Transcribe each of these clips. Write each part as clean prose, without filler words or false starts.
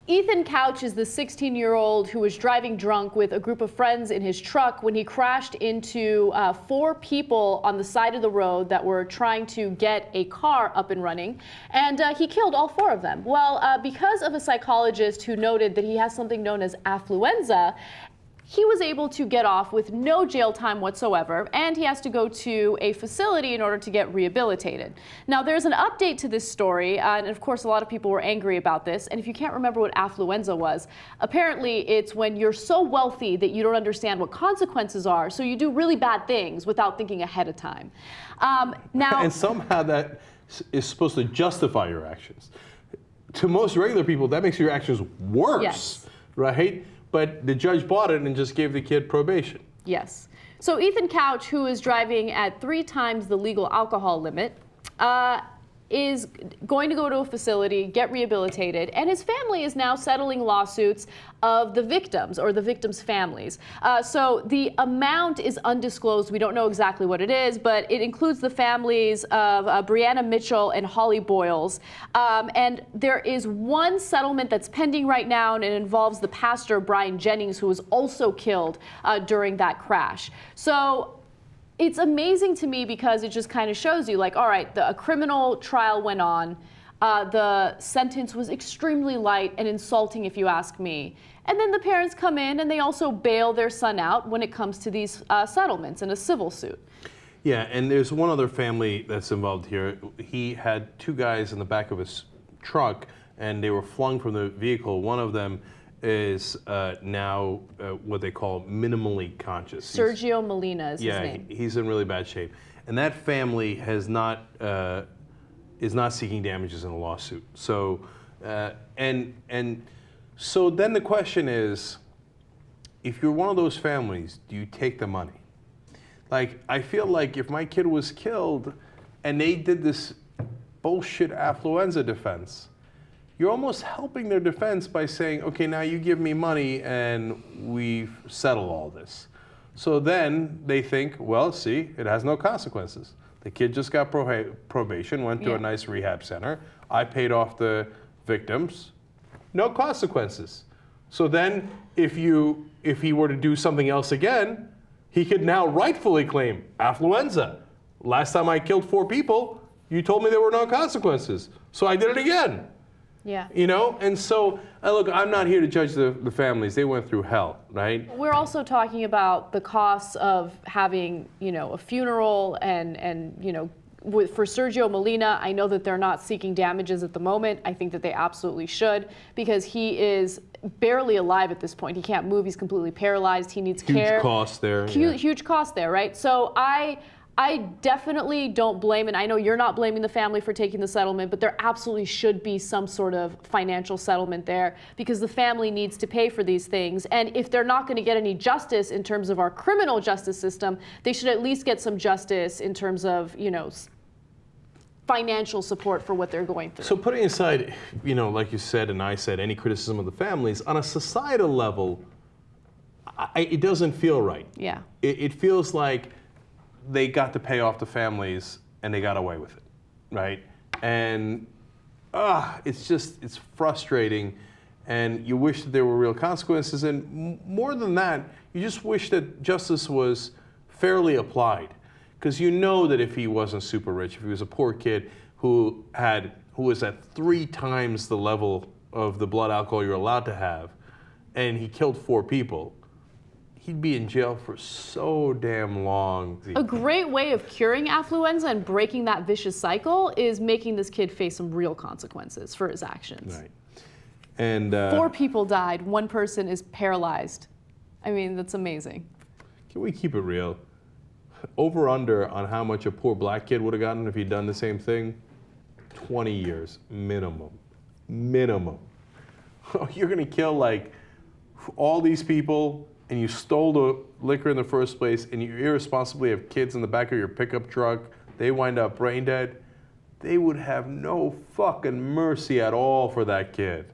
Ethan Couch is the 16-year-old who was driving drunk with a group of friends in his truck when he crashed into 4 people on the side of the road that were trying to get a car up and running, and he killed all 4 of them. Well, because of a psychologist who noted that he has something known as affluenza, he was able to get off with no jail time whatsoever, and he has to go to a facility in order to get rehabilitated. Now, there's an update to this story, and of course, a lot of people were angry about this. And if you can't remember what affluenza was, apparently it's when you're so wealthy that you don't understand what consequences are, so you do really bad things without thinking ahead of time. Now, and somehow that is supposed to justify your actions. To most regular people, that makes your actions worse, yes, right? But the judge bought it and just gave the kid probation. Yes. So Ethan Couch, who is driving at 3 times the legal alcohol limit, is going to go to a facility, get rehabilitated, and his family is now settling lawsuits of the victims or the victims' families. So the amount is undisclosed. We don't know exactly what it is, but it includes the families of Breanna Mitchell and Hollie Boyles. And there is one settlement that's pending right now, and it involves the pastor, Jennings, who was also killed during that crash. So it's amazing to me because it just kind of shows you, like, all right, a criminal trial went on. The sentence was extremely light and insulting, if you ask me. And then the parents come in and they also bail their son out when it comes to these settlements in a civil suit. Yeah, and there's one other family that's involved here. He had 2 guys in the back of his truck, and they were flung from the vehicle. One of them is now what they call minimally conscious. Sergio Molina is his name. Yeah, he's in really bad shape. And that family has not is not seeking damages in a lawsuit. So so then the question is, if you're one of those families, do you take the money? Like, I feel like if my kid was killed and they did this bullshit affluenza defense, you're almost helping their defense by saying, okay, now you give me money and we settle all this. So then they think, well, see, it has no consequences. The kid just got probation, went to a nice rehab center. I paid off the victims. No consequences. So then if he were to do something else again, he could now rightfully claim affluenza. Last time I killed 4 people, you told me there were no consequences. So I did it again. Yeah. You know, and so, look, I'm not here to judge the families. They went through hell, right? We're also talking about the costs of having, a funeral and for Sergio Molina, I know that they're not seeking damages at the moment. I think that they absolutely should, because he is barely alive at this point. He can't move. He's completely paralyzed. He needs care. Huge cost there. Huge cost there, right? So I definitely don't blame, and I know you're not blaming the family for taking the settlement, but there absolutely should be some sort of financial settlement there, because the family needs to pay for these things. And if they're not going to get any justice in terms of our criminal justice system, they should at least get some justice in terms of, financial support for what they're going through. So putting aside, like you said and I said, any criticism of the families, on a societal level, it doesn't feel right. Yeah. It feels like they got to pay off the families and they got away with it, right? And it's frustrating, and you wish that there were real consequences, and more than that, you just wish that justice was fairly applied. Because you know that if he wasn't super rich, if he was a poor kid who was at 3 times the level of the blood alcohol you're allowed to have, and he killed 4 people, he'd be in jail for so damn long. A great way of curing affluenza and breaking that vicious cycle is making this kid face some real consequences for his actions. Right. And 4 people died. 1 person is paralyzed. I mean, that's amazing. Can we keep it real? Over under on how much a poor black kid would have gotten if he'd done the same thing? 20 years minimum. Minimum. You're gonna kill like all these people, and you stole the liquor in the first place, and you irresponsibly have kids in the back of your pickup truck, they wind up brain dead. They would have no fucking mercy at all for that kid.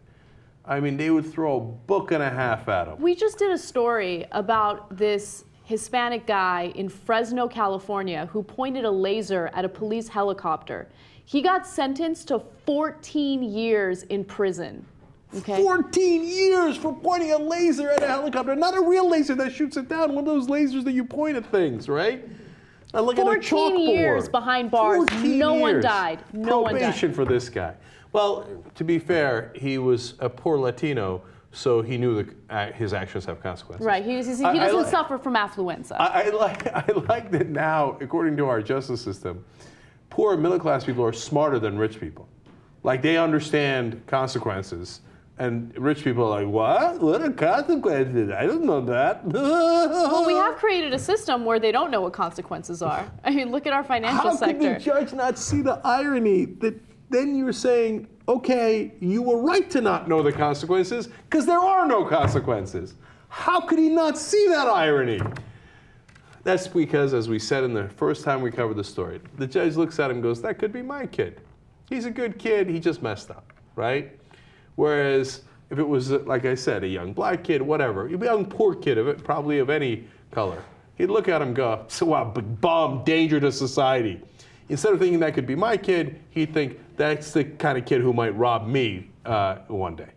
I mean, they would throw a book and a half at him. We just did a story about this Hispanic guy in Fresno, California, who pointed a laser at a police helicopter. He got sentenced to 14 years in prison. Okay. 14 years for pointing a laser at a helicopter. Not a real laser that shoots it down, one of those lasers that you point at things, right? I look at a 14 years chalkboard. behind bars. 14 No one years. died. No one died. Probation for this guy. Well, to be fair, he was a poor Latino, so he knew his actions have consequences. Right. He doesn't suffer from affluenza. I like that now, according to our justice system, poor middle-class people are smarter than rich people. Like, they understand consequences. And rich people are like, what? What are consequences? I don't know that. Well, we have created a system where they don't know what consequences are. I mean, look at our financial How sector. could the judge not see the irony that then you're saying, okay, you were right to not know the consequences because there are no consequences. How could he not see that irony? That's because, as we said in the first time we covered the story, the judge looks at him and goes, that could be my kid. He's a good kid, he just messed up, right? Whereas if it was, like I said, a young black kid, whatever, a young poor kid, probably of any color, he'd look at him and go, so wow, big bomb, danger to society. Instead of thinking that could be my kid, he'd think that's the kind of kid who might rob me one day.